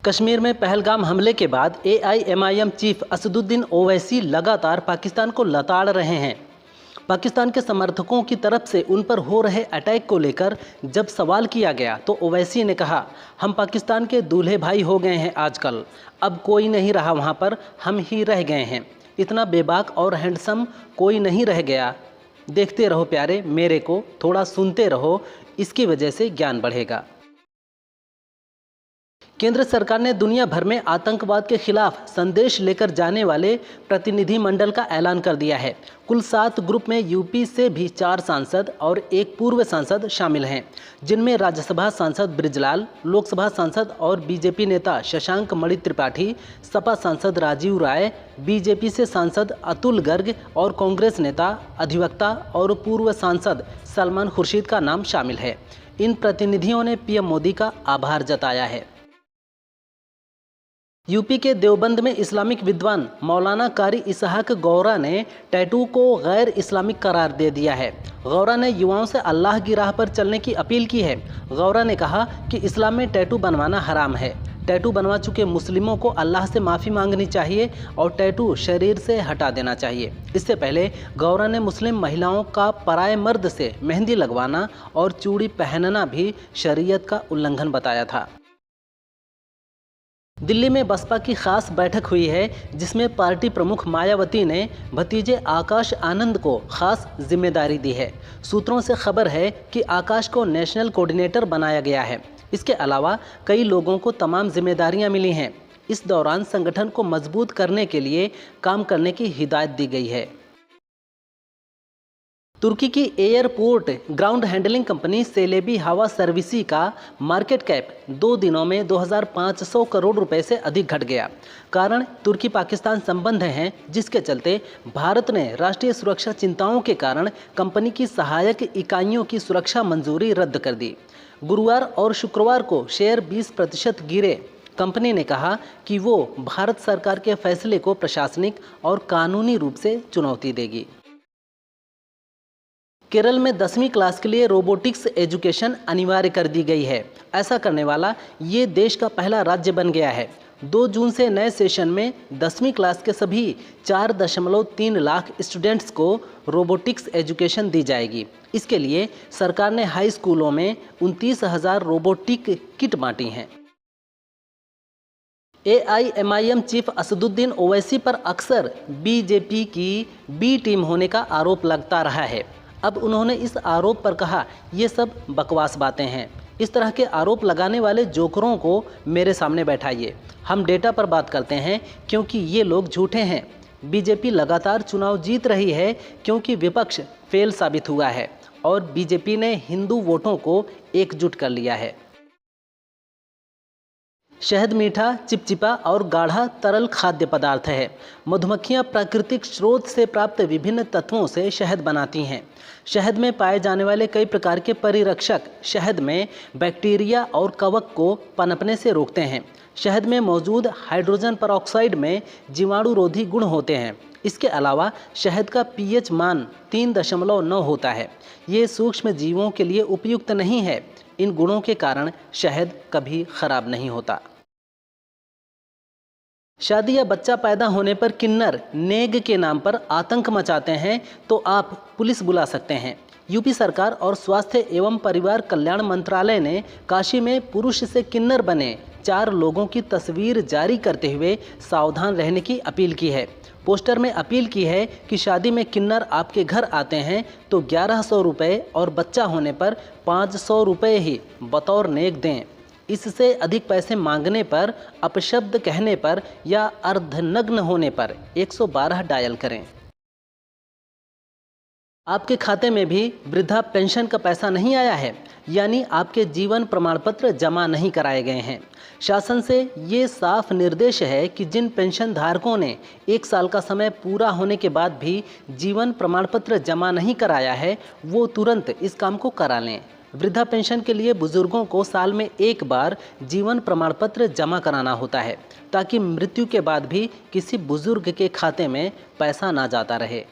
कश्मीर में पहलगाम हमले के बाद AIMIM चीफ असदुद्दीन ओवैसी लगातार पाकिस्तान को लताड़ रहे हैं। पाकिस्तान के समर्थकों की तरफ से उन पर हो रहे अटैक को लेकर जब सवाल किया गया तो ओवैसी ने कहा, हम पाकिस्तान के दूल्हे भाई हो गए हैं आजकल, अब कोई नहीं रहा वहाँ पर, हम ही रह गए हैं। इतना बेबाक और हैंडसम कोई नहीं रह गया। देखते रहो प्यारे मेरे को, थोड़ा सुनते रहो, इसकी वजह से ज्ञान बढ़ेगा। केंद्र सरकार ने दुनिया भर में आतंकवाद के खिलाफ संदेश लेकर जाने वाले प्रतिनिधिमंडल का ऐलान कर दिया है। कुल 7 ग्रुप में यूपी से भी 4 सांसद और एक पूर्व सांसद शामिल हैं, जिनमें राज्यसभा सांसद बृजलाल, लोकसभा सांसद और बीजेपी नेता शशांक मणि त्रिपाठी, सपा सांसद राजीव राय, बीजेपी से सांसद अतुल गर्ग और कांग्रेस नेता, अधिवक्ता और पूर्व सांसद सलमान खुर्शीद का नाम शामिल है। इन प्रतिनिधियों ने पीएम मोदी का आभार जताया है। यूपी के देवबंद में इस्लामिक विद्वान मौलाना कारी इसहाक गौरा ने टैटू को गैर इस्लामिक करार दे दिया है। गौरा ने युवाओं से अल्लाह की राह पर चलने की अपील की है। गौरा ने कहा कि इस्लाम में टैटू बनवाना हराम है। टैटू बनवा चुके मुस्लिमों को अल्लाह से माफ़ी मांगनी चाहिए और टैटू शरीर से हटा देना चाहिए। इससे पहले गौरा ने मुस्लिम महिलाओं का पराए मर्द से मेहंदी लगवाना और चूड़ी पहनना भी शरीयत का उल्लंघन बताया था। दिल्ली में बसपा की खास बैठक हुई है, जिसमें पार्टी प्रमुख मायावती ने भतीजे आकाश आनंद को खास जिम्मेदारी दी है। सूत्रों से खबर है कि आकाश को नेशनल कोऑर्डिनेटर बनाया गया है। इसके अलावा कई लोगों को तमाम जिम्मेदारियां मिली हैं। इस दौरान संगठन को मजबूत करने के लिए काम करने की हिदायत दी गई है। तुर्की की airport ground handling company Celebi हवा सर्विसी का मार्केट कैप 2 दिनों में 2500 करोड़ रुपए से अधिक घट गया। कारण तुर्की पाकिस्तान संबंध हैं, जिसके चलते भारत ने राष्ट्रीय सुरक्षा चिंताओं के कारण कंपनी की सहायक इकाइयों की सुरक्षा मंजूरी रद्द कर दी। गुरुवार और शुक्रवार को शेयर 20% गिरे। कंपनी ने कहा कि वो भारत सरकार के फैसले को प्रशासनिक और कानूनी रूप से चुनौती देगी। केरल में 10वीं क्लास के लिए रोबोटिक्स एजुकेशन अनिवार्य कर दी गई है। ऐसा करने वाला ये देश का पहला राज्य बन गया है। 2 जून से नए सेशन में 10वीं क्लास के सभी 4.3 लाख स्टूडेंट्स को रोबोटिक्स एजुकेशन दी जाएगी। इसके लिए सरकार ने हाई स्कूलों में 29,000 रोबोटिक किट बांटी हैं। AIMIM चीफ असदुद्दीन ओवैसी पर अक्सर बीजेपी की बी टीम होने का आरोप लगता रहा है। अब उन्होंने इस आरोप पर कहा, ये सब बकवास बातें हैं। इस तरह के आरोप लगाने वाले जोकरों को मेरे सामने बैठाइए। हम डेटा पर बात करते हैं, क्योंकि ये लोग झूठे हैं। बीजेपी लगातार चुनाव जीत रही है क्योंकि विपक्ष फेल साबित हुआ है और बीजेपी ने हिंदू वोटों को एकजुट कर लिया है। शहद मीठा, चिपचिपा और गाढ़ा तरल खाद्य पदार्थ है। मधुमक्खियां प्राकृतिक स्रोत से प्राप्त विभिन्न तत्वों से शहद बनाती हैं। शहद में पाए जाने वाले कई प्रकार के परिरक्षक शहद में बैक्टीरिया और कवक को पनपने से रोकते हैं। शहद में मौजूद हाइड्रोजन परऑक्साइड में जीवाणुरोधी गुण होते हैं। इसके अलावा शहद का pH मान 3.9 होता है। ये सूक्ष्म जीवों के लिए उपयुक्त नहीं है। इन गुणों के कारण शहद कभी खराब नहीं होता। शादी या बच्चा पैदा होने पर किन्नर नेग के नाम पर आतंक मचाते हैं तो आप पुलिस बुला सकते हैं। यूपी सरकार और स्वास्थ्य एवं परिवार कल्याण मंत्रालय ने काशी में पुरुष से किन्नर बने 4 लोगों की तस्वीर जारी करते हुए सावधान रहने की अपील की है। पोस्टर में अपील की है कि शादी में किन्नर आपके घर आते हैं तो 1100 रुपये और बच्चा होने पर 500 रुपये ही बतौर नेक दें। इससे अधिक पैसे मांगने पर, अपशब्द कहने पर या अर्धनग्न होने पर 112 डायल करें। आपके खाते में भी वृद्धा पेंशन का पैसा नहीं आया है, यानी आपके जीवन प्रमाण पत्र जमा नहीं कराए गए हैं। शासन से ये साफ निर्देश है कि जिन पेंशन धारकों ने 1 साल का समय पूरा होने के बाद भी जीवन प्रमाण पत्र जमा नहीं कराया है, वो तुरंत इस काम को करा लें। वृद्धा पेंशन के लिए बुजुर्गों को साल में 1 बार जीवन प्रमाण पत्र जमा कराना होता है, ताकि मृत्यु के बाद भी किसी बुजुर्ग के खाते में पैसा ना जाता रहे।